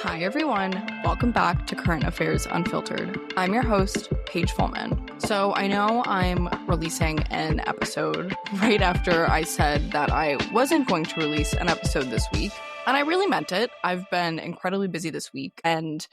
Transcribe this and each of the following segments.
Hi, everyone. Welcome back to Current Affairs Unfiltered. I'm your host, Paige Fullman. So I know I'm releasing an episode right after I said that I wasn't going to release an episode this week, and I really meant it. I've been incredibly busy this week, and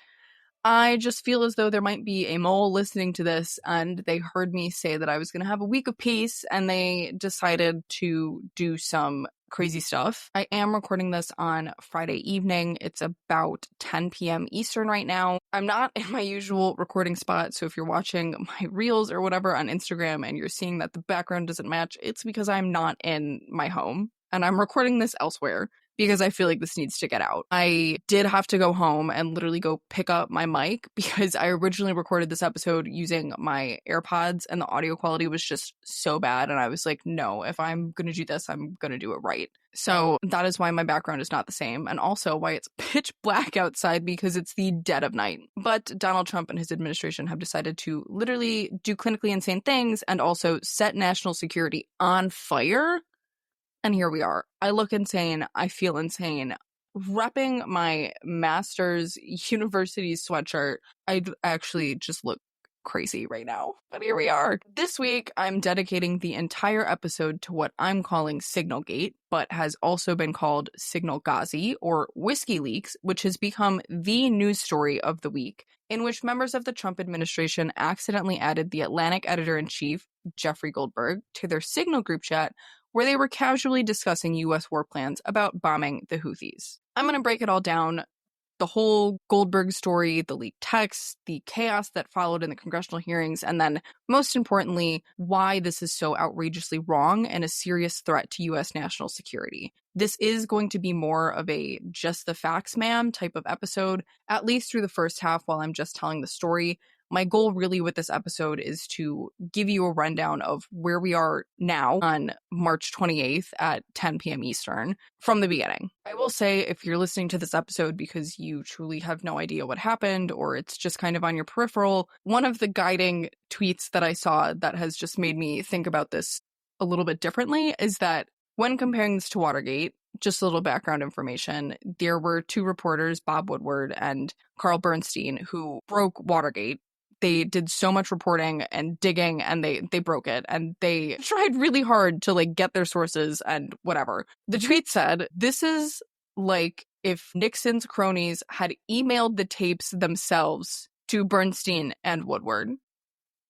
I just feel as though there might be a mole listening to this, and they heard me say that I was going to have a week of peace, and they decided to do some crazy stuff. I am recording this on Friday evening. It's about 10 p.m. Eastern right now. I'm not in my usual recording spot, so if you're watching my reels or whatever on Instagram and you're seeing that the background doesn't match, it's because I'm not in my home, and I'm recording this elsewhere because I feel like this needs to get out. I did have to go home and literally go pick up my mic because I originally recorded this episode using my AirPods and the audio quality was just so bad. And I was like, no, if I'm going to do this, I'm going to do it right. So that is why my background is not the same, and also why it's pitch black outside because it's the dead of night. But Donald Trump and his administration have decided to literally do clinically insane things and also set national security on fire. And here we are. I look insane. I feel insane. Repping my master's university sweatshirt, I actually just look crazy right now. But here we are. This week, I'm dedicating the entire episode to what I'm calling SignalGate, but has also been called Signal Ghazi or Whiskey Leaks, which has become the news story of the week, in which members of the Trump administration accidentally added the Atlantic editor-in-chief, Jeffrey Goldberg, to their Signal group chat, where they were casually discussing U.S. war plans about bombing the Houthis. I'm going to break it all down, the whole Goldberg story, the leaked texts, the chaos that followed in the congressional hearings, and then, most importantly, why this is so outrageously wrong and a serious threat to U.S. national security. This is going to be more of a just the facts, ma'am type of episode, at least through the first half while I'm just telling the story. My goal really with this episode is to give you a rundown of where we are now on March 28th at 10 p.m. Eastern from the beginning. I will say, if you're listening to this episode because you truly have no idea what happened or it's just kind of on your peripheral, one of the guiding tweets that I saw that has just made me think about this a little bit differently is that when comparing this to Watergate, just a little background information, there were two reporters, Bob Woodward and Carl Bernstein, who broke Watergate. They did so much reporting and digging and they broke it, and they tried really hard to get their sources and whatever. The tweet said, "This is like if Nixon's cronies had emailed the tapes themselves to Bernstein and Woodward."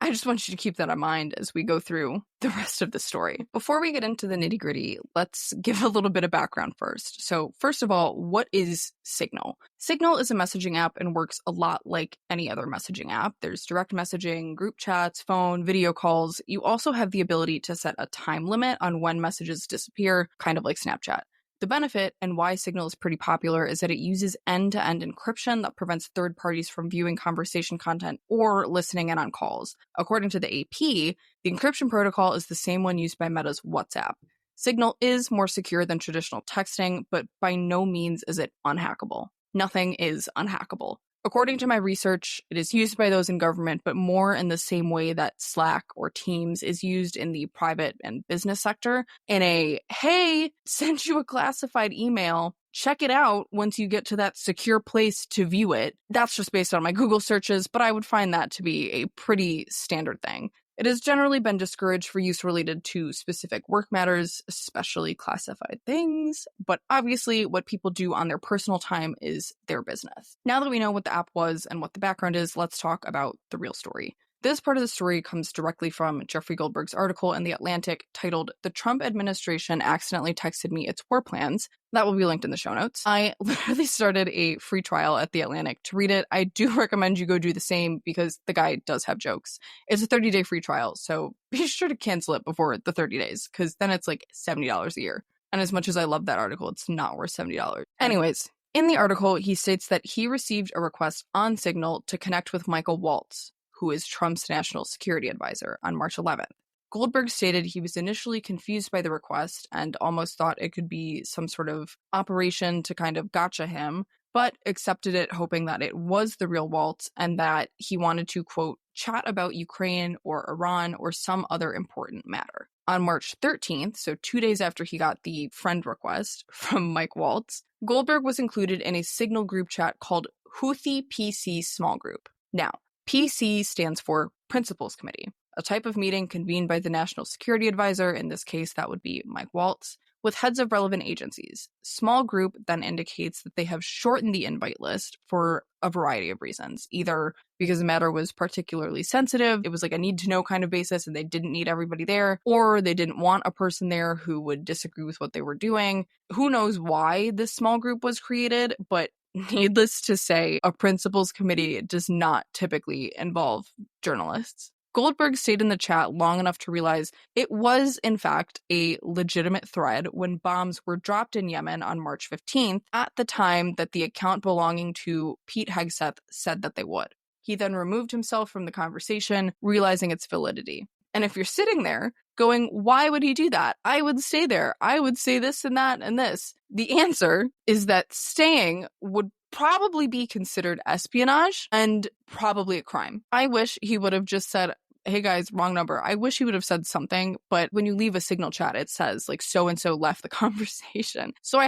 I just want you to keep that in mind as we go through the rest of the story. Before we get into the nitty-gritty, let's give a little bit of background first. So first of all, what is Signal? Signal is a messaging app and works a lot like any other messaging app. There's direct messaging, group chats, phone, video calls. You also have the ability to set a time limit on when messages disappear, kind of like Snapchat. The benefit and why Signal is pretty popular is that it uses end-to-end encryption that prevents third parties from viewing conversation content or listening in on calls. According to the AP, the encryption protocol is the same one used by Meta's WhatsApp. Signal is more secure than traditional texting, but by no means is it unhackable. Nothing is unhackable. According to my research, it is used by those in government, but more in the same way that Slack or Teams is used in the private and business sector. In a, hey, send you a classified email, check it out once you get to that secure place to view it. That's just based on my Google searches, but I would find that to be a pretty standard thing. It has generally been discouraged for use related to specific work matters, especially classified things, but obviously what people do on their personal time is their business. Now that we know what the app was and what the background is, let's talk about the real story. This part of the story comes directly from Jeffrey Goldberg's article in The Atlantic titled, "The Trump Administration Accidentally Texted Me Its War Plans." That will be linked in the show notes. I literally started a free trial at The Atlantic to read it. I do recommend you go do the same because the guy does have jokes. It's a 30-day free trial, so be sure to cancel it before the 30 days because then it's like $70 a year. And as much as I love that article, it's not worth $70. Anyways, in the article, he states that he received a request on Signal to connect with Michael Waltz, who is Trump's national security advisor, on March 11th. Goldberg stated he was initially confused by the request and almost thought it could be some sort of operation to kind of gotcha him, but accepted it hoping that it was the real Waltz and that he wanted to, quote, chat about Ukraine or Iran or some other important matter. On March 13th, so 2 days after he got the friend request from Mike Waltz, Goldberg was included in a Signal group chat called Houthi PC Small Group. Now, PC stands for Principals Committee, a type of meeting convened by the National Security Advisor, in this case that would be Mike Waltz, with heads of relevant agencies. Small group then indicates that they have shortened the invite list for a variety of reasons, either because the matter was particularly sensitive, it was like a need-to-know kind of basis and they didn't need everybody there, or they didn't want a person there who would disagree with what they were doing. Who knows why this small group was created, but needless to say, a principals committee does not typically involve journalists. Goldberg stayed in the chat long enough to realize it was, in fact, a legitimate thread when bombs were dropped in Yemen on March 15th, at the time that the account belonging to Pete Hegseth said that they would. He then removed himself from the conversation, realizing its validity. And if you're sitting there going, why would he do that? I would stay there. I would say this and that and this. The answer is that staying would probably be considered espionage and probably a crime. I wish he would have just said, hey guys, wrong number. I wish he would have said something, but when you leave a Signal chat, it says like so-and-so left the conversation. So I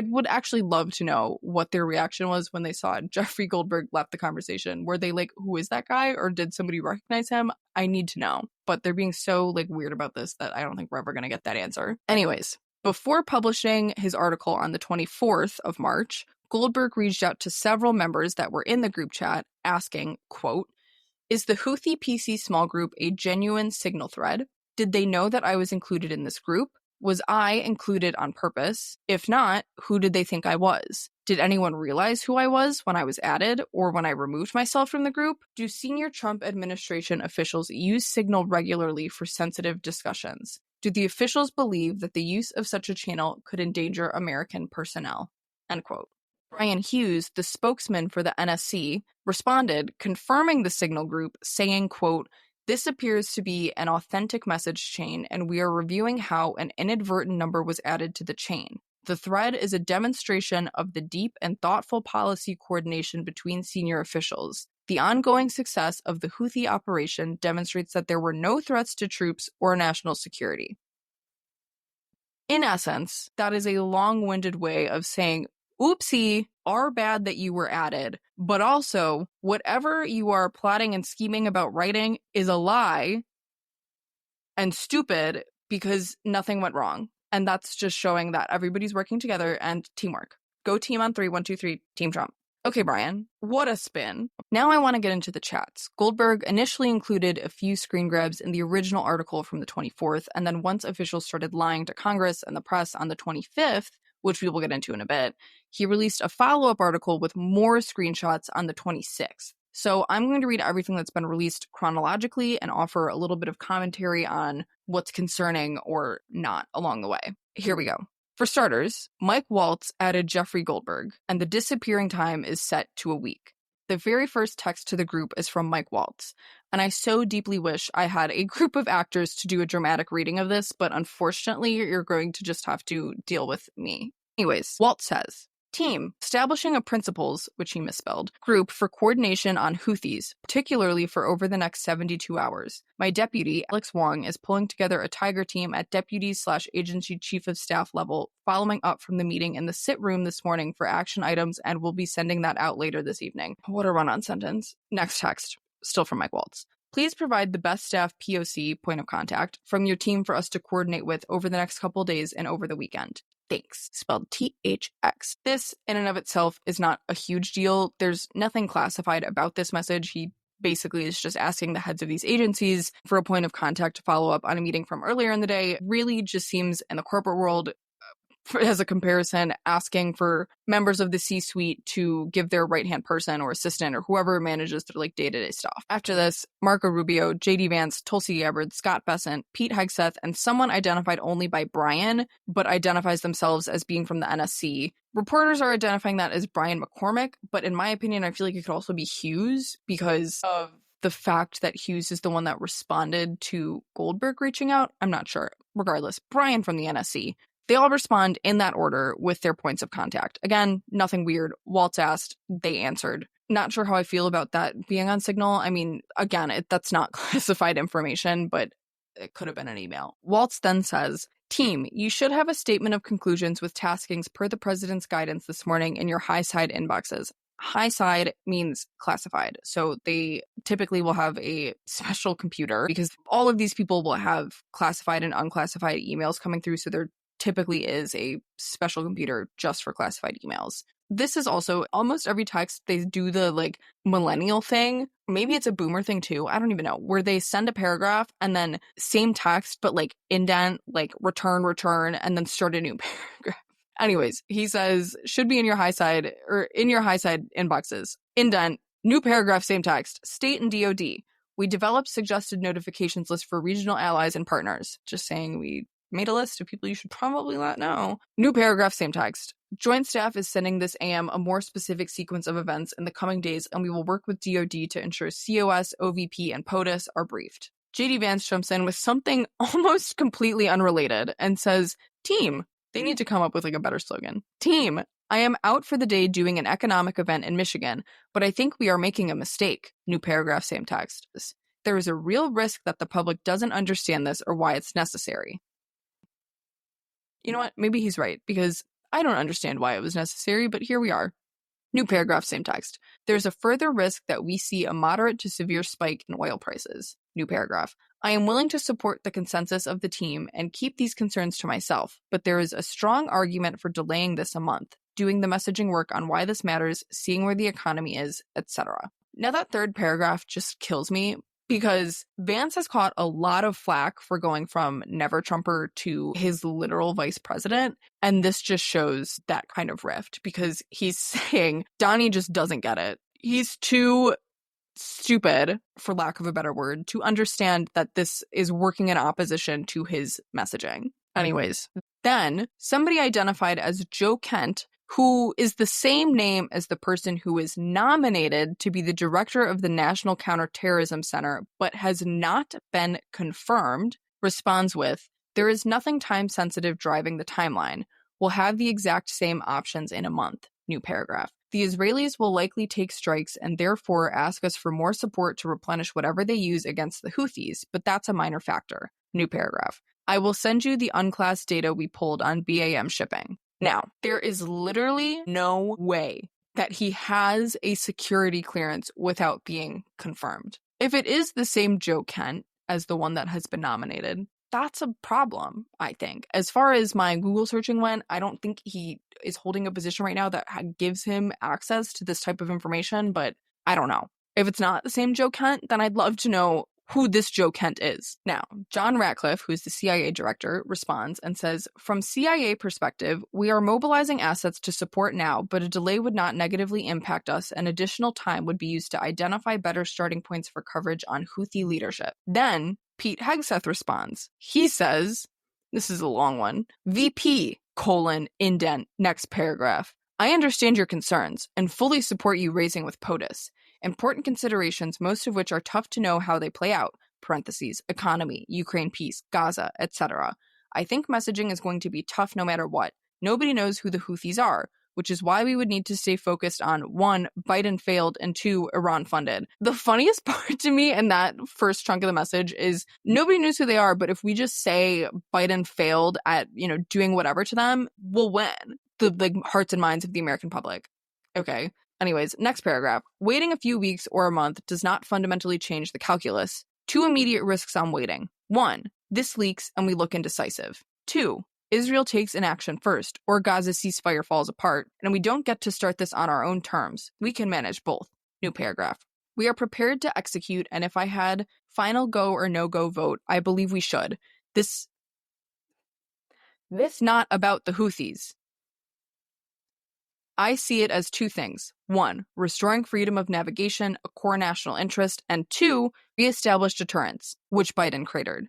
would actually love to know what their reaction was when they saw Jeffrey Goldberg left the conversation. Were they like, who is that guy? Or did somebody recognize him? I need to know. But they're being so like weird about this that I don't think we're ever going to get that answer. Anyways, before publishing his article on the 24th of March, Goldberg reached out to several members that were in the group chat asking, quote, is the Houthi PC small group a genuine Signal thread? Did they know that I was included in this group? Was I included on purpose? If not, who did they think I was? Did anyone realize who I was when I was added or when I removed myself from the group? Do senior Trump administration officials use Signal regularly for sensitive discussions? Do the officials believe that the use of such a channel could endanger American personnel? End quote. Brian Hughes, the spokesman for the NSC, responded, confirming the Signal group, saying, quote, this appears to be an authentic message chain, and we are reviewing how an inadvertent number was added to the chain. The thread is a demonstration of the deep and thoughtful policy coordination between senior officials. The ongoing success of the Houthi operation demonstrates that there were no threats to troops or national security. In essence, that is a long-winded way of saying, oopsie, are bad that you were added, but also whatever you are plotting and scheming about writing is a lie and stupid because nothing went wrong. And that's just showing that everybody's working together and teamwork. Go team on 3, 1, 2, 3, Team Trump. Okay, Brian, what a spin. Now I want to get into the chats. Goldberg initially included a few screen grabs in the original article from the 24th, and then once officials started lying to Congress and the press on the 25th, which we will get into in a bit, he released a follow-up article with more screenshots on the 26th. So I'm going to read everything that's been released chronologically and offer a little bit of commentary on what's concerning or not along the way. Here we go. For starters, Mike Waltz added Jeffrey Goldberg, and the disappearing time is set to a week. The very first text to the group is from Mike Waltz, and I so deeply wish I had a group of actors to do a dramatic reading of this, but unfortunately, you're going to just have to deal with me. Anyways, Waltz says, Team, establishing a principals, which he misspelled, group for coordination on Houthis, particularly for over the next 72 hours. My deputy, Alex Wong, is pulling together a tiger team at deputy/agency chief of staff level, following up from the meeting in the sit room this morning for action items, and we'll be sending that out later this evening. What a run-on sentence. Next text, still from Mike Waltz. Please provide the best staff POC, point of contact, from your team for us to coordinate with over the next couple days and over the weekend. Thanks. Spelled THX. This, in and of itself, is not a huge deal. There's nothing classified about this message. He basically is just asking the heads of these agencies for a point of contact to follow up on a meeting from earlier in the day. Really just seems, in the corporate world, as a comparison, asking for members of the C-suite to give their right-hand person or assistant or whoever manages their day-to-day stuff. After this, Marco Rubio, J.D. Vance, Tulsi Gabbard, Scott Bessent, Pete Hegseth, and someone identified only by Brian, but identifies themselves as being from the NSC. Reporters are identifying that as Brian McCormick, but in my opinion, I feel like it could also be Hughes because of the fact that Hughes is the one that responded to Goldberg reaching out. I'm not sure. Regardless, Brian from the NSC. They all respond in that order with their points of contact. Again, nothing weird. Waltz asked, they answered. Not sure how I feel about that being on Signal. I mean, again, that's not classified information, but it could have been an email. Waltz then says, team, you should have a statement of conclusions with taskings per the president's guidance this morning in your high side inboxes. High side means classified. So they typically will have a special computer because all of these people will have classified and unclassified emails coming through. So there typically is a special computer just for classified emails. This is also almost every text they do the like millennial thing. Maybe it's a boomer thing too. I don't even know, where they send a paragraph and then same text, but like indent, like return, and then start a new paragraph. Anyways, he says, should be in your high side inboxes. Indent, new paragraph, same text, state and DOD. We developed suggested notifications list for regional allies and partners. Just saying we made a list of people you should probably let know. New paragraph, same text. Joint staff is sending this AM a more specific sequence of events in the coming days, and we will work with DOD to ensure COS, OVP, and POTUS are briefed. JD Vance jumps in with something almost completely unrelated and says, team, they need to come up with like a better slogan. Team, I am out for the day doing an economic event in Michigan, but I think we are making a mistake. New paragraph, same text. There is a real risk that the public doesn't understand this or why it's necessary. You know what? Maybe he's right, because I don't understand why it was necessary, but here we are. New paragraph, same text. There's a further risk that we see a moderate to severe spike in oil prices. New paragraph. I am willing to support the consensus of the team and keep these concerns to myself, but there is a strong argument for delaying this a month, doing the messaging work on why this matters, seeing where the economy is, etc. Now that third paragraph just kills me, because Vance has caught a lot of flack for going from never Trumper to his literal vice president. And this just shows that kind of rift, because he's saying Donnie just doesn't get it. He's too stupid, for lack of a better word, to understand that this is working in opposition to his messaging. Anyways, then somebody identified as Joe Kent, who is the same name as the person who is nominated to be the director of the National Counterterrorism Center, but has not been confirmed, responds with, there is nothing time-sensitive driving the timeline. We'll have the exact same options in a month. New paragraph. The Israelis will likely take strikes and therefore ask us for more support to replenish whatever they use against the Houthis, but that's a minor factor. New paragraph. I will send you the unclassed data we pulled on BAM shipping. Now, there is literally no way that he has a security clearance without being confirmed. If it is the same Joe Kent as the one that has been nominated, that's a problem, I think. As far as my Google searching went, I don't think he is holding a position right now that gives him access to this type of information, but I don't know. If it's not the same Joe Kent, then I'd love to know who this Joe Kent is. Now, John Ratcliffe, who's the CIA director, responds and says, from CIA perspective, we are mobilizing assets to support now, but a delay would not negatively impact us, and additional time would be used to identify better starting points for coverage on Houthi leadership. Then, Pete Hegseth responds. He says, this is a long one, VP, indent, next paragraph. I understand your concerns and fully support you raising with POTUS. Important considerations, most of which are tough to know how they play out, parentheses, economy, Ukraine peace, Gaza, etc. I think messaging is going to be tough no matter what. Nobody knows who the Houthis are, which is why we would need to stay focused on 1, Biden failed, and 2, Iran funded. The funniest part to me in that first chunk of the message is nobody knows who they are, but if we just say Biden failed at, doing whatever to them, we'll win the hearts and minds of the American public. Okay. Anyways, next paragraph. Waiting a few weeks or a month does not fundamentally change the calculus. 2 immediate risks on waiting. 1, this leaks and we look indecisive. 2, Israel takes inaction first, or Gaza's ceasefire falls apart, and we don't get to start this on our own terms. We can manage both. New paragraph. We are prepared to execute, and if I had final go or no-go vote, I believe we should. This not about the Houthis. I see it as 2 things. 1, restoring freedom of navigation, a core national interest, and 2, reestablish deterrence, which Biden cratered.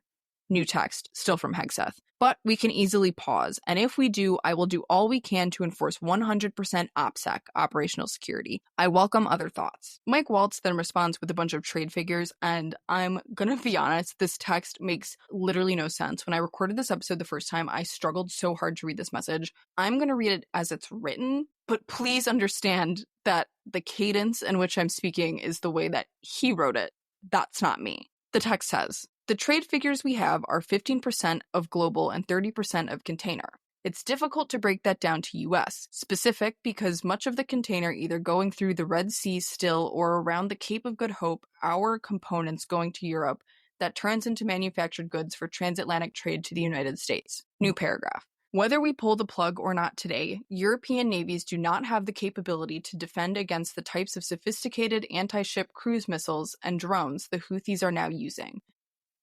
New text, still from Hegseth. But we can easily pause, and if we do, I will do all we can to enforce 100% OPSEC, operational security. I welcome other thoughts. Mike Waltz then responds with a bunch of trade figures, and I'm gonna be honest, this text makes literally no sense. When I recorded this episode the first time, I struggled so hard to read this message. I'm gonna read it as it's written, but please understand that the cadence in which I'm speaking is the way that he wrote it. That's not me. The text says, The trade figures we have are 15% of global and 30% of container. It's difficult to break that down to US specific because much of the container either going through the Red Sea still or around the Cape of Good Hope, our components going to Europe that turns into manufactured goods for transatlantic trade to the United States. New paragraph. Whether we pull the plug or not today, European navies do not have the capability to defend against the types of sophisticated anti-ship cruise missiles and drones the Houthis are now using.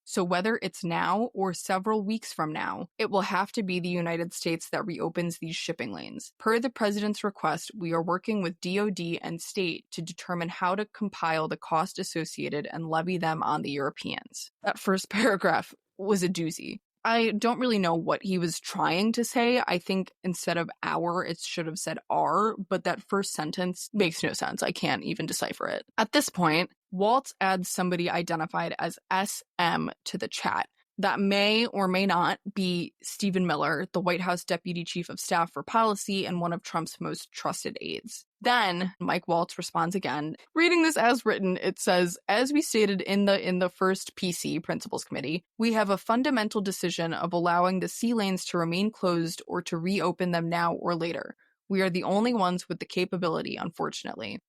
So whether it's now or several weeks from now, it will have to be the United States that reopens these shipping lanes. Per the president's request, we are working with DoD and state to determine how to compile the cost associated and levy them on the Europeans. That first paragraph was a doozy. I don't really know what he was trying to say. I think instead of our, it should have said our, but that first sentence makes no sense. I can't even decipher it. At this point, Waltz adds somebody identified as SM to the chat. That may or may not be Stephen Miller, the White House Deputy Chief of Staff for Policy and one of Trump's most trusted aides. Then Mike Waltz responds again. Reading this as written, it says, as we stated in the first PC, Principals Committee, we have a fundamental decision of allowing the sea lanes to remain closed or to reopen them now or later. We are the only ones with the capability, unfortunately.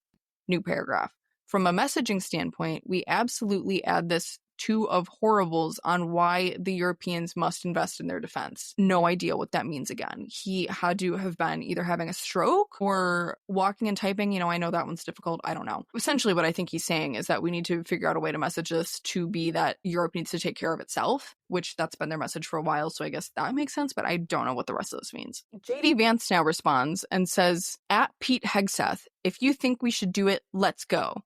New paragraph. From a messaging standpoint, we absolutely add this two of horribles on why the Europeans must invest in their defense. No idea what that means again. He had to have been either having a stroke or walking and typing. You know, I know that one's difficult. I don't know. Essentially, what I think he's saying is that we need to figure out a way to message this to be that Europe needs to take care of itself, which that's been their message for a while. So I guess that makes sense, but I don't know what the rest of this means. JD Vance now responds and says, at Pete Hegseth, if you think we should do it, let's go.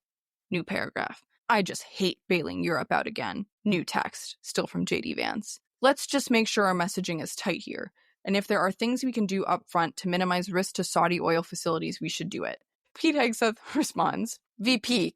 New paragraph. I just hate bailing Europe out again. New text, still from JD Vance. Let's just make sure our messaging is tight here. And if there are things we can do up front to minimize risk to Saudi oil facilities, we should do it. Pete Hegseth responds, VP,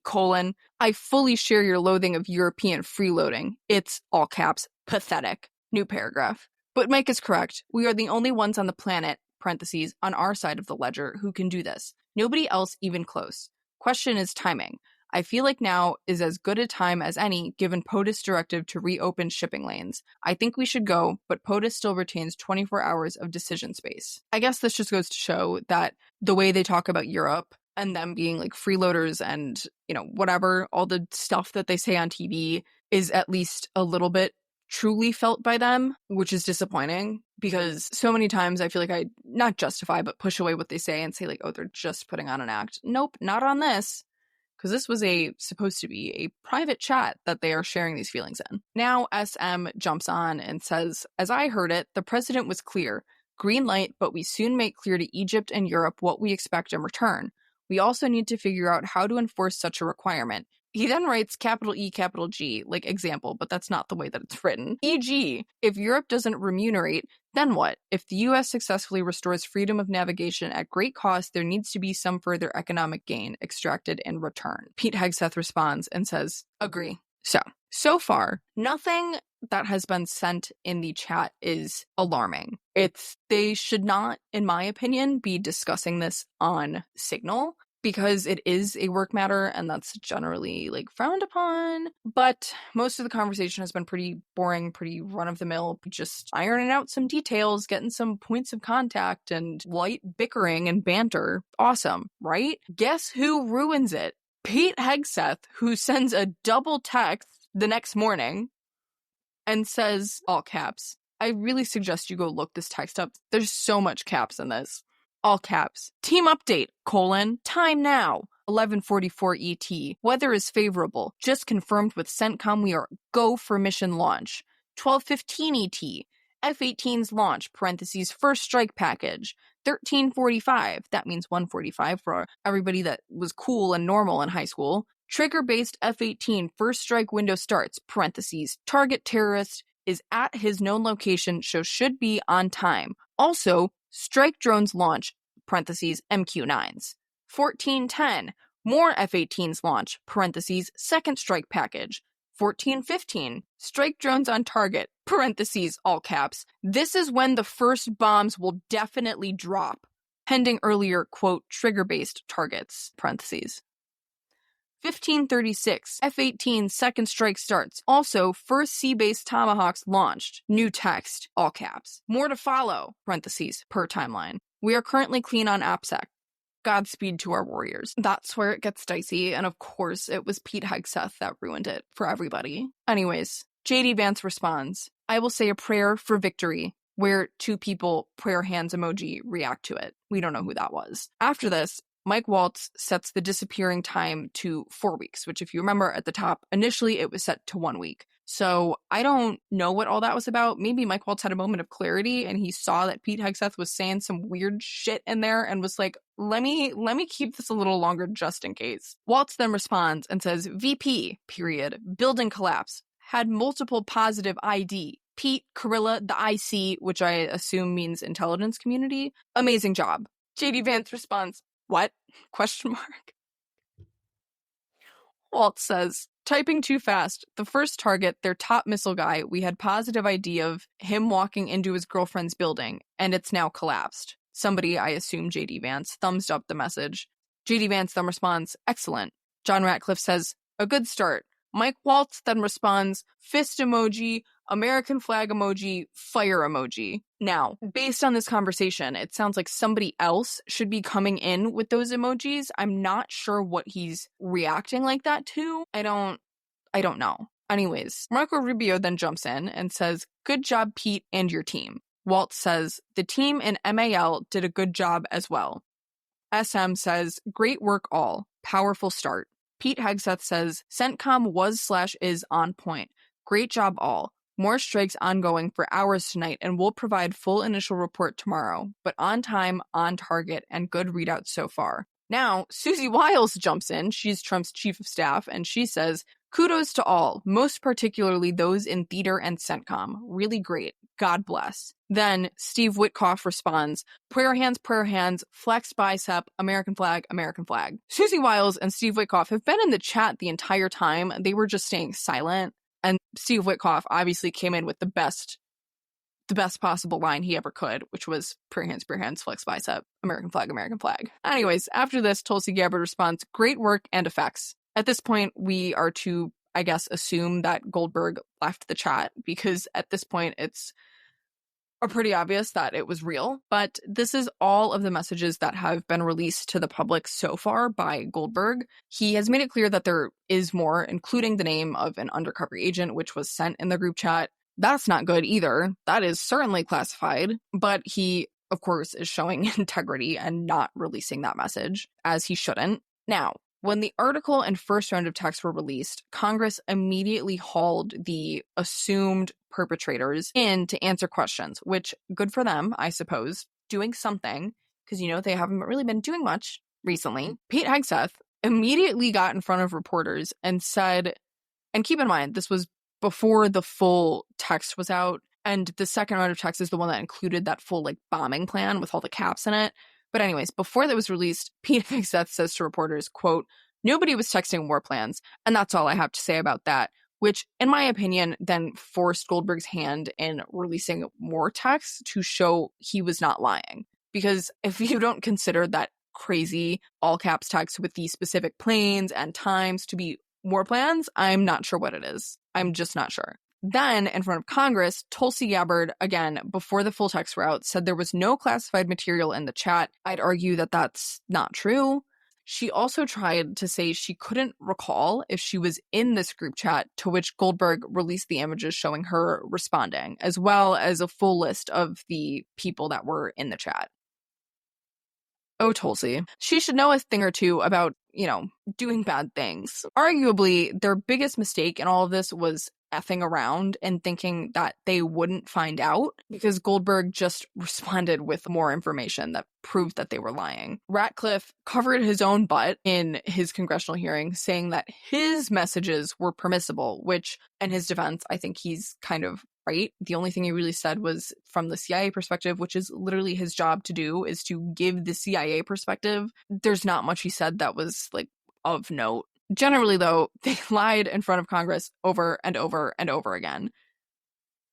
I fully share your loathing of European freeloading. It's, all caps, pathetic. New paragraph. But Mike is correct. We are the only ones on the planet, parentheses, on our side of the ledger, who can do this. Nobody else even close. Question is timing. I feel like now is as good a time as any given POTUS directive to reopen shipping lanes. I think we should go, but POTUS still retains 24 hours of decision space. I guess this just goes to show that the way they talk about Europe and them being like freeloaders and, you know, whatever, all the stuff that they say on TV is at least a little bit truly felt by them, which is disappointing because so many times I feel like I not justify, but push away what they say and say like, oh, they're just putting on an act. Nope, not on this. Because this was supposed to be a private chat that they are sharing these feelings in. Now SM jumps on and says, as I heard it, the president was clear. Green light, but we soon make clear to Egypt and Europe what we expect in return. We also need to figure out how to enforce such a requirement. He then writes capital E, capital G, like example, but that's not the way that it's written. E.g., if Europe doesn't remunerate, then what? If the U.S. successfully restores freedom of navigation at great cost, there needs to be some further economic gain extracted in return. Pete Hegseth responds and says, agree. So far, nothing that has been sent in the chat is alarming. They should not, in my opinion, be discussing this on Signal, because it is a work matter and that's generally like frowned upon. But most of the conversation has been pretty boring, pretty run-of-the-mill, just ironing out some details, getting some points of contact and light bickering and banter. Awesome, right? Guess who ruins it? Pete Hegseth, who sends a double text the next morning and says, all caps, I really suggest you go look this text up. There's so much caps in this. All caps. Team update, time now. 11:44 ET. Weather is favorable. Just confirmed with CENTCOM we are go for mission launch. 12:15 ET. F-18's launch, parentheses, first strike package. 13:45. That means 1:45 for everybody that was cool and normal in high school. Trigger-based F-18 first strike window starts, parentheses, target terrorist is at his known location, so should be on time. Also, strike drones launch, parentheses, MQ-9s. 14:10, more F-18s launch, parentheses, second strike package. 14:15, strike drones on target, parentheses, all caps. This is when the first bombs will definitely drop, pending earlier, quote, trigger-based targets, parentheses. 1536, F-18 second strike starts. Also, first sea-based Tomahawks launched. New text, all caps. More to follow, parentheses, per timeline. We are currently clean on AppSec. Godspeed to our warriors. That's where it gets dicey, and of course, it was Pete Hegseth that ruined it for everybody. Anyways, JD Vance responds, I will say a prayer for victory, where two people, prayer hands emoji, react to it. We don't know who that was. After this, Mike Waltz sets the disappearing time to 4 weeks, which if you remember at the top, initially it was set to 1 week. So I don't know what all that was about. Maybe Mike Waltz had a moment of clarity and he saw that Pete Hegseth was saying some weird shit in there and was like, let me keep this a little longer just in case. Waltz then responds and says, VP, period, building collapse, had multiple positive ID. Pete, Carilla, the IC, which I assume means intelligence community. Amazing job. JD Vance responds, what? Question mark. Waltz says, typing too fast. The first target, their top missile guy, we had positive ID of him walking into his girlfriend's building, and it's now collapsed. Somebody, I assume JD Vance, thumbs up the message. JD Vance then responds, excellent. John Ratcliffe says, a good start. Mike Waltz then responds, fist emoji, American flag emoji, fire emoji. Now, based on this conversation, it sounds like somebody else should be coming in with those emojis. I'm not sure what he's reacting like that to. I don't know. Anyways, Marco Rubio then jumps in and says, good job, Pete, and your team. Waltz says, the team in MAL did a good job as well. SM says, great work all. Powerful start. Pete Hegseth says, CENTCOM was/is on point. Great job all. More strikes ongoing for hours tonight and we'll provide full initial report tomorrow, but on time, on target, and good readouts so far. Now, Susie Wiles jumps in. She's Trump's chief of staff, and she says, kudos to all, most particularly those in theater and CENTCOM. Really great. God bless. Then Steve Witkoff responds, prayer hands, flex bicep, American flag, American flag. Susie Wiles and Steve Witkoff have been in the chat the entire time. They were just staying silent. And Steve Witkoff obviously came in with the best possible line he ever could, which was prayer hands, flex bicep, American flag, American flag. Anyways, after this, Tulsi Gabbard responds, great work and effects. At this point, we are to, I guess, assume that Goldberg left the chat because at this point, it's pretty obvious that it was real. But this is all of the messages that have been released to the public so far by Goldberg. He has made it clear that there is more, including the name of an undercover agent, which was sent in the group chat. That's not good either. That is certainly classified. But he, of course, is showing integrity and not releasing that message, as he shouldn't. Now, when the article and first round of texts were released, Congress immediately hauled the assumed perpetrators in to answer questions, which good for them, I suppose, doing something, because, they haven't really been doing much recently. Pete Hegseth immediately got in front of reporters and said, and keep in mind, this was before the full text was out, and the second round of text is the one that included that full, bombing plan with all the caps in it. But anyways, before that was released, Pete Hegseth says to reporters, quote, nobody was texting war plans, and that's all I have to say about that, which, in my opinion, then forced Goldberg's hand in releasing more texts to show he was not lying. Because if you don't consider that crazy all caps text with the specific planes and times to be war plans, I'm not sure what it is. I'm just not sure. Then, in front of Congress, Tulsi Gabbard, again, before the full text were out, said there was no classified material in the chat. I'd argue that that's not true. She also tried to say she couldn't recall if she was in this group chat, to which Goldberg released the images showing her responding, as well as a full list of the people that were in the chat. Oh, Tulsi. She should know a thing or two about, doing bad things. Arguably, their biggest mistake in all of this was effing around and thinking that they wouldn't find out, because Goldberg just responded with more information that proved that they were lying. Ratcliffe covered his own butt in his congressional hearing, saying that his messages were permissible, which, in his defense, I think he's kind of right. The only thing he really said was from the CIA perspective, which is literally his job to do, is to give the CIA perspective. There's not much he said that was of note. Generally, though, they lied in front of Congress over and over and over again.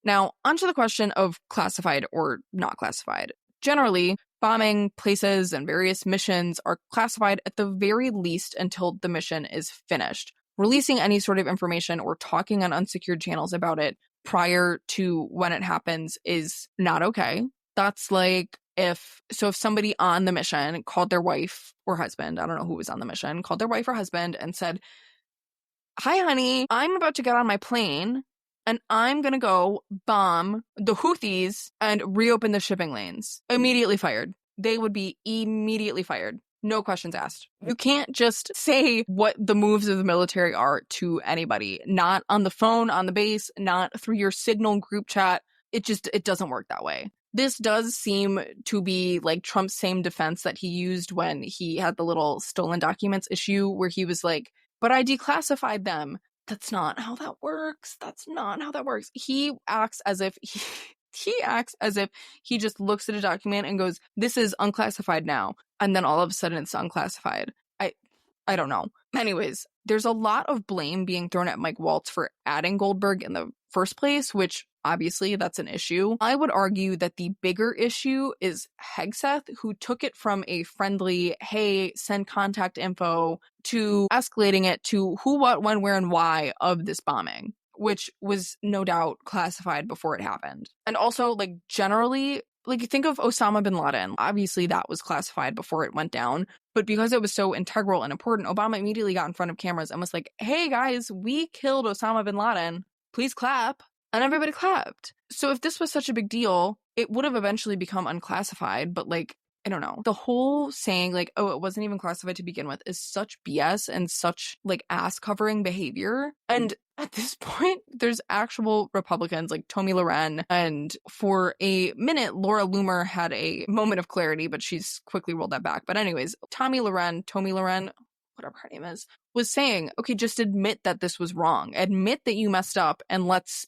Now, onto the question of classified or not classified. Generally, bombing places and various missions are classified at the very least until the mission is finished. Releasing any sort of information or talking on unsecured channels about it prior to when it happens is not okay. That's like if somebody on the mission called their wife or husband, I don't know who was on the mission, called their wife or husband and said, "Hi, honey, I'm about to get on my plane and I'm going to go bomb the Houthis and reopen the shipping lanes." Immediately fired. They would be immediately fired. No questions asked. You can't just say what the moves of the military are to anybody. Not on the phone, on the base, not through your Signal group chat. It doesn't work that way. This does seem to be like Trump's same defense that he used when he had the little stolen documents issue where he was like, "But I declassified them." That's not how that works. That's not how that works. He acts as if he just looks at a document and goes, "This is unclassified now." And then all of a sudden it's unclassified. I don't know. Anyways, there's a lot of blame being thrown at Mike Waltz for adding Goldberg in the first place, which obviously that's an issue. I would argue that the bigger issue is Hegseth, who took it from a friendly, "Hey, send contact info," to escalating it to who, what, when, where, and why of this bombing, which was no doubt classified before it happened. And also, like, generally, like, think of Osama bin Laden. Obviously, that was classified before it went down. But because it was so integral and important, Obama immediately got in front of cameras and was like, "Hey, guys, we killed Osama bin Laden. Please clap." And everybody clapped. So if this was such a big deal, it would have eventually become unclassified. But, like, I don't know. The whole saying, like, "Oh, it wasn't even classified to begin with," is such BS and such, like, ass-covering behavior. And at this point, there's actual Republicans like Tomi Lahren, and for a minute, Laura Loomer had a moment of clarity, but she's quickly rolled that back. But anyways, Tomi Lahren, whatever her name is, was saying, okay, just admit that this was wrong. Admit that you messed up, and let's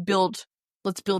build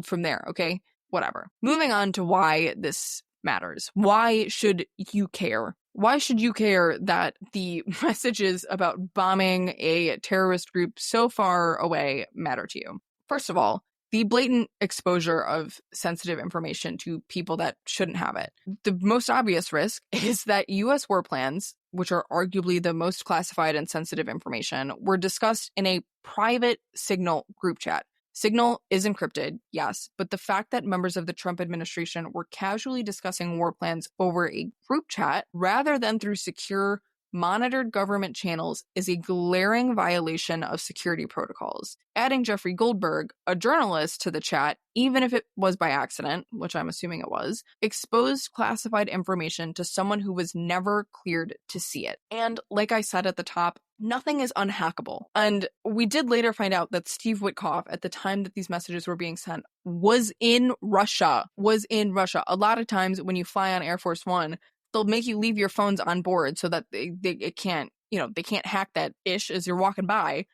from there, okay? Whatever. Moving on to why this matters. Why should you care? Why should you care that the messages about bombing a terrorist group so far away matter to you? First of all, the blatant exposure of sensitive information to people that shouldn't have it. The most obvious risk is that U.S. war plans, which are arguably the most classified and sensitive information, were discussed in a private Signal group chat. Signal is encrypted, yes, but the fact that members of the Trump administration were casually discussing war plans over a group chat rather than through secure, monitored government channels is a glaring violation of security protocols. Adding Jeffrey Goldberg, a journalist, to the chat, even if it was by accident, which I'm assuming it was, exposed classified information to someone who was never cleared to see it. And like I said at the top, nothing is unhackable. And we did later find out that Steve Witkoff, at the time that these messages were being sent, was in Russia. A lot of times when you fly on Air Force One, they'll make you leave your phones on board so that they can't hack that ish as you're walking by.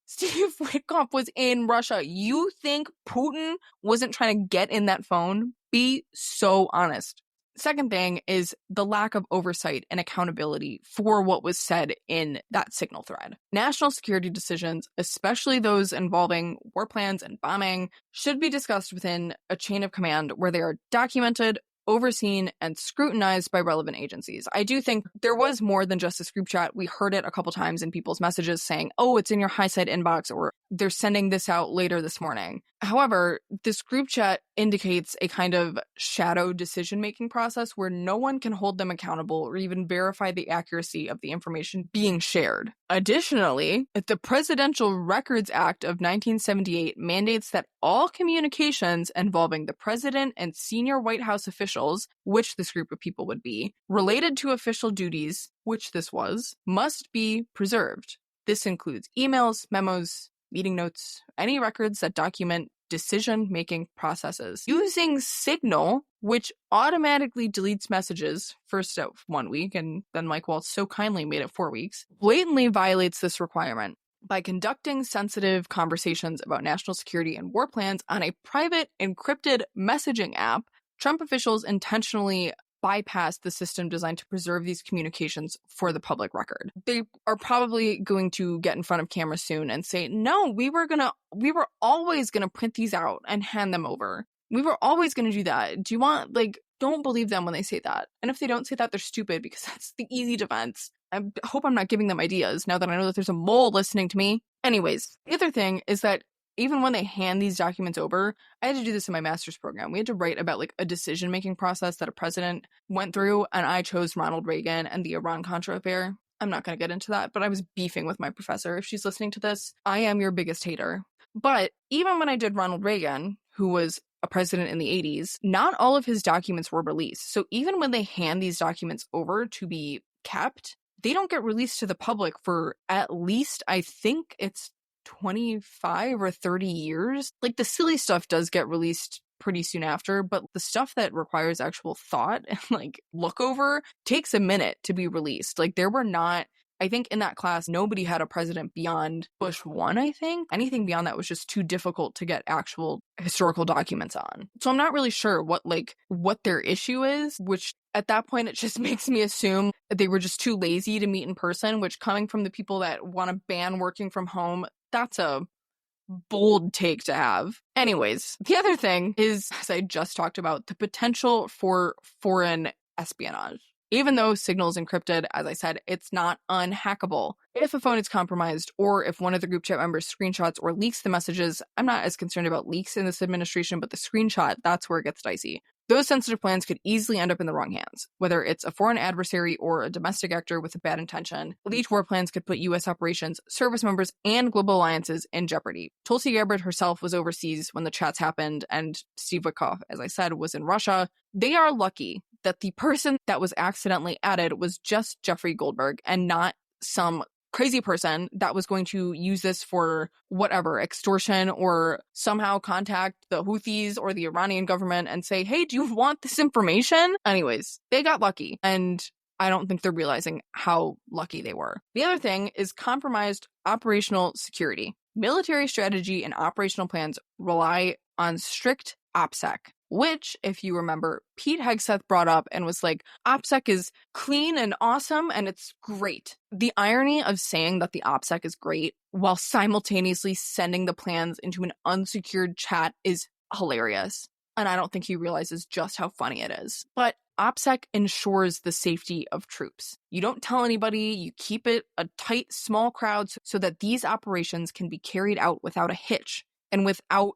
Steve Witkoff was in Russia. You think Putin wasn't trying to get in that phone? Be so honest. Second thing is the lack of oversight and accountability for what was said in that Signal thread. National security decisions, especially those involving war plans and bombing, should be discussed within a chain of command where they are documented, overseen, and scrutinized by relevant agencies. I do think there was more than just this group chat. We heard it a couple times in people's messages saying, "Oh, it's in your high side inbox," or "They're sending this out later this morning." However, this group chat indicates a kind of shadow decision-making process where no one can hold them accountable or even verify the accuracy of the information being shared. Additionally, the Presidential Records Act of 1978 mandates that all communications involving the president and senior White House officials, which this group of people would be, related to official duties, which this was, must be preserved. This includes emails, memos, meeting notes, any records that document decision-making processes. Using Signal, which automatically deletes messages, first out 1 week, and then Mike Waltz so kindly made it 4 weeks, blatantly violates this requirement. By conducting sensitive conversations about national security and war plans on a private, encrypted messaging app, Trump officials intentionally bypass the system designed to preserve these communications for the public record. They are probably going to get in front of camera soon and say, "No, we were always gonna print these out and hand them over. We were always gonna do that. Do you want, like, don't believe them when they say that. And if they don't say that, they're stupid, because that's the easy defense. I hope I'm not giving them ideas now that I know that there's a mole listening to me. Anyways, the other thing is that even when they hand these documents over, I had to do this in my master's program. We had to write about like a decision-making process that a president went through, and I chose Ronald Reagan and the Iran-Contra affair. I'm not going to get into that, but I was beefing with my professor. If she's listening to this, I am your biggest hater. But even when I did Ronald Reagan, who was a president in the 80s, not all of his documents were released. So even when they hand these documents over to be kept, they don't get released to the public for at least, I think it's 25 or 30 years. Like, the silly stuff does get released pretty soon after, but the stuff that requires actual thought and like look over takes a minute to be released. Like, there were not, I think in that class, nobody had a president beyond Bush 1, I think. Anything beyond that was just too difficult to get actual historical documents on. So I'm not really sure what their issue is, which at that point, it just makes me assume that they were just too lazy to meet in person, which, coming from the people that want to ban working from home, that's a bold take to have. Anyways, the other thing is, as I just talked about, the potential for foreign espionage. Even though Signal is encrypted, as I said, it's not unhackable. If a phone is compromised, or if one of the group chat members screenshots or leaks the messages, I'm not as concerned about leaks in this administration, but the screenshot, that's where it gets dicey. Those sensitive plans could easily end up in the wrong hands, whether it's a foreign adversary or a domestic actor with a bad intention. Leaked war plans could put U.S. operations, service members, and global alliances in jeopardy. Tulsi Gabbard herself was overseas when the chats happened, and Steve Witkoff, as I said, was in Russia. They are lucky that the person that was accidentally added was just Jeffrey Goldberg and not some crazy person that was going to use this for whatever, extortion, or somehow contact the Houthis or the Iranian government and say, hey, do you want this information? Anyways, they got lucky, and I don't think they're realizing how lucky they were. The other thing is compromised operational security. Military strategy and operational plans rely on strict OPSEC, which, if you remember, Pete Hegseth brought up and was like, OPSEC is clean and awesome and it's great. The irony of saying that the OPSEC is great while simultaneously sending the plans into an unsecured chat is hilarious. And I don't think he realizes just how funny it is. But OPSEC ensures the safety of troops. You don't tell anybody, you keep it a tight, small crowd so that these operations can be carried out without a hitch and without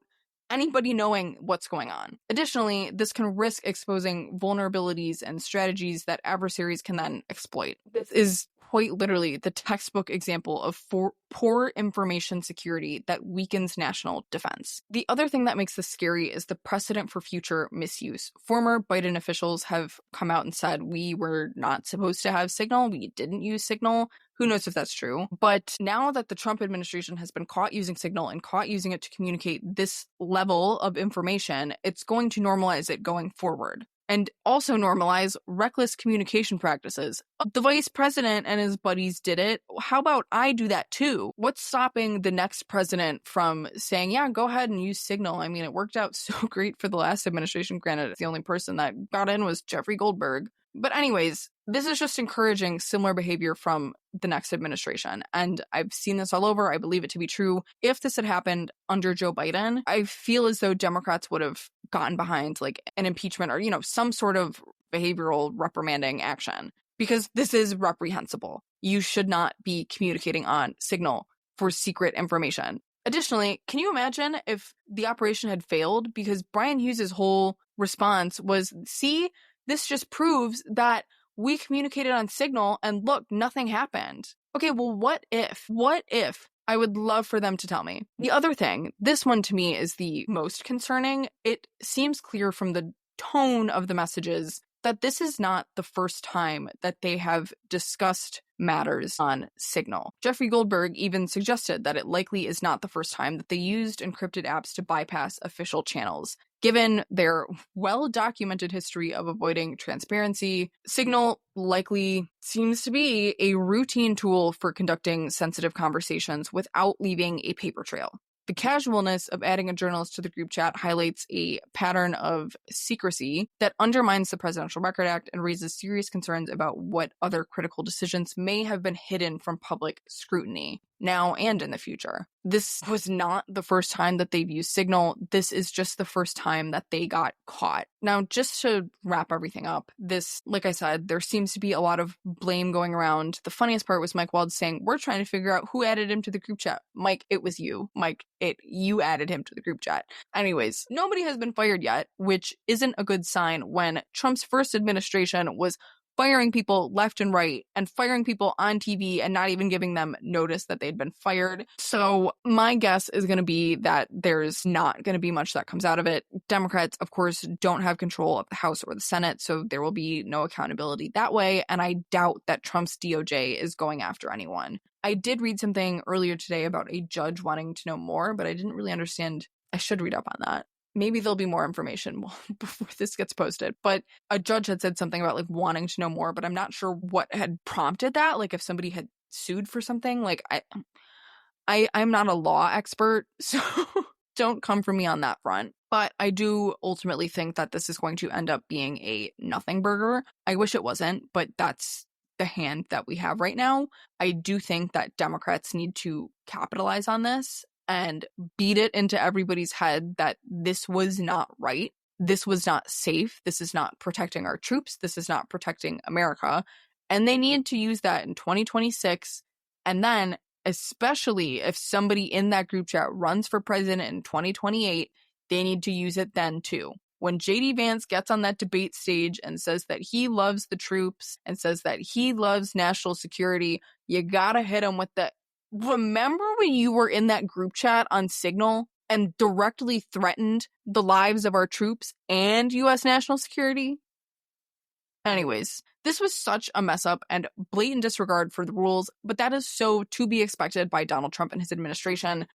anybody knowing what's going on. Additionally, this can risk exposing vulnerabilities and strategies that adversaries can then exploit. This is quite literally the textbook example of poor information security that weakens national defense. The other thing that makes this scary is the precedent for future misuse. Former Biden officials have come out and said, we were not supposed to have Signal, we didn't use Signal. Who knows if that's true? But now that the Trump administration has been caught using Signal and caught using it to communicate this level of information, it's going to normalize it going forward. And also normalize reckless communication practices. The vice president and his buddies did it. How about I do that too? What's stopping the next president from saying, yeah, go ahead and use Signal? I mean, it worked out so great for the last administration. Granted, the only person that got in was Jeffrey Goldberg. But anyways, this is just encouraging similar behavior from the next administration. And I've seen this all over. I believe it to be true. If this had happened under Joe Biden, I feel as though Democrats would have gotten behind like an impeachment or, some sort of behavioral reprimanding action, because this is reprehensible. You should not be communicating on Signal for secret information. Additionally, can you imagine if the operation had failed? Because Brian Hughes' whole response was, see, this just proves that we communicated on Signal and look, nothing happened. Okay, well, what if? What if? I would love for them to tell me. The other thing, this one to me is the most concerning. It seems clear from the tone of the messages that this is not the first time that they have discussed matters on Signal. Jeffrey Goldberg even suggested that it likely is not the first time that they used encrypted apps to bypass official channels. Given their well-documented history of avoiding transparency, Signal likely seems to be a routine tool for conducting sensitive conversations without leaving a paper trail. The casualness of adding a journalist to the group chat highlights a pattern of secrecy that undermines the Presidential Record Act and raises serious concerns about what other critical decisions may have been hidden from public scrutiny. now and in the future. This was not the first time that they've used Signal. This is just the first time that they got caught. Now, just to wrap everything up, this, like I said, there seems to be a lot of blame going around. The funniest part was Mike Wald saying, we're trying to figure out who added him to the group chat. Mike, it was you. Mike, you added him to the group chat. Anyways, nobody has been fired yet, which isn't a good sign when Trump's first administration was firing people left and right and firing people on TV and not even giving them notice that they'd been fired. So my guess is going to be that there's not going to be much that comes out of it. Democrats, of course, don't have control of the House or the Senate, so there will be no accountability that way. And I doubt that Trump's DOJ is going after anyone. I did read something earlier today about a judge wanting to know more, but I didn't really understand. I should read up on that. Maybe there'll be more information before this gets posted. But a judge had said something about like wanting to know more, but I'm not sure what had prompted that. Like if somebody had sued for something, like I'm not a law expert, so don't come for me on that front. But I do ultimately think that this is going to end up being a nothing burger. I wish it wasn't, but that's the hand that we have right now. I do think that Democrats need to capitalize on this and beat it into everybody's head that this was not right. This was not safe. This is not protecting our troops. This is not protecting America. And they need to use that in 2026. And then, especially if somebody in that group chat runs for president in 2028, they need to use it then too. When JD Vance gets on that debate stage and says that he loves the troops and says that he loves national security, you gotta hit him with the remember when you were in that group chat on Signal and directly threatened the lives of our troops and U.S. national security? Anyways, this was such a mess up and blatant disregard for the rules, but that is so to be expected by Donald Trump and his administration.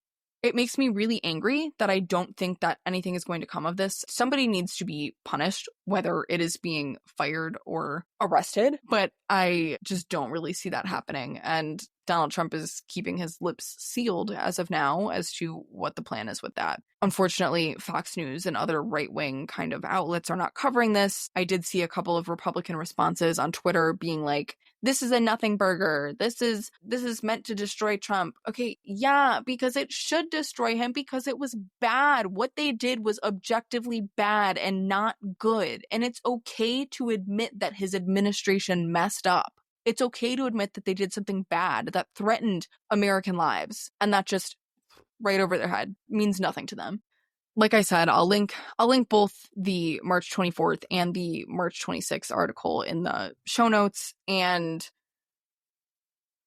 It makes me really angry that I don't think that anything is going to come of this. Somebody needs to be punished, whether it is being fired or arrested, but I just don't really see that happening. And Donald Trump is keeping his lips sealed as of now as to what the plan is with that. Unfortunately, Fox News and other right-wing kind of outlets are not covering this. I did see a couple of Republican responses on Twitter being like, this is a nothing burger. This is meant to destroy Trump. Okay, yeah, because it should destroy him because it was bad. What they did was objectively bad and not good. And it's okay to admit that his administration messed up. It's okay to admit that they did something bad that threatened American lives, and that just right over their head means nothing to them. Like I said, I'll link both the March 24th and the March 26th article in the show notes, and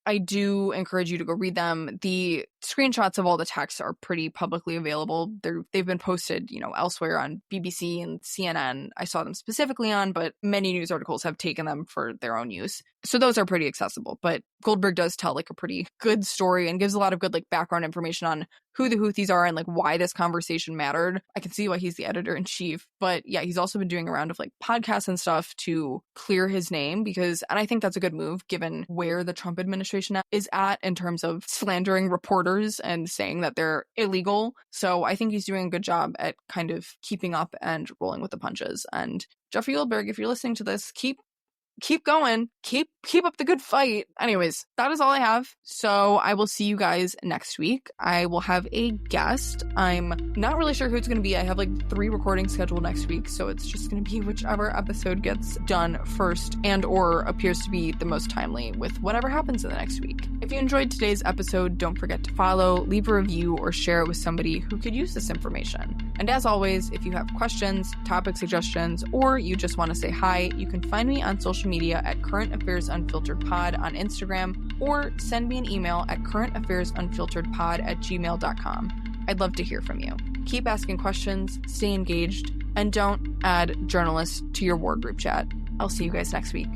I do encourage you to go read them. The screenshots of all the texts are pretty publicly available. They've been posted, elsewhere on BBC and CNN. I saw them specifically on, but many news articles have taken them for their own use. So those are pretty accessible. But Goldberg does tell a pretty good story and gives a lot of good background information on who the Houthis are and why this conversation mattered. I can see why he's the editor-in-chief. But yeah, he's also been doing a round of podcasts and stuff to clear his name and I think that's a good move given where the Trump administration is at in terms of slandering reporters and saying that they're illegal. So I think he's doing a good job at kind of keeping up and rolling with the punches. And Jeffrey Goldberg, if you're listening to this, keep going. Keep up the good fight. Anyways, that is all I have. So I will see you guys next week. I will have a guest. I'm not really sure who it's going to be. I have 3 recordings scheduled next week. So it's just going to be whichever episode gets done first and or appears to be the most timely with whatever happens in the next week. If you enjoyed today's episode, don't forget to follow, leave a review, or share it with somebody who could use this information. And as always, if you have questions, topic suggestions, or you just want to say hi, you can find me on social media at Current Affairs Unfiltered Pod on Instagram, or send me an email at currentaffairs.unfilteredpod@gmail.com. I'd love to hear from you. Keep asking questions, stay engaged, and don't add journalists to your war group chat. I'll see you guys next week.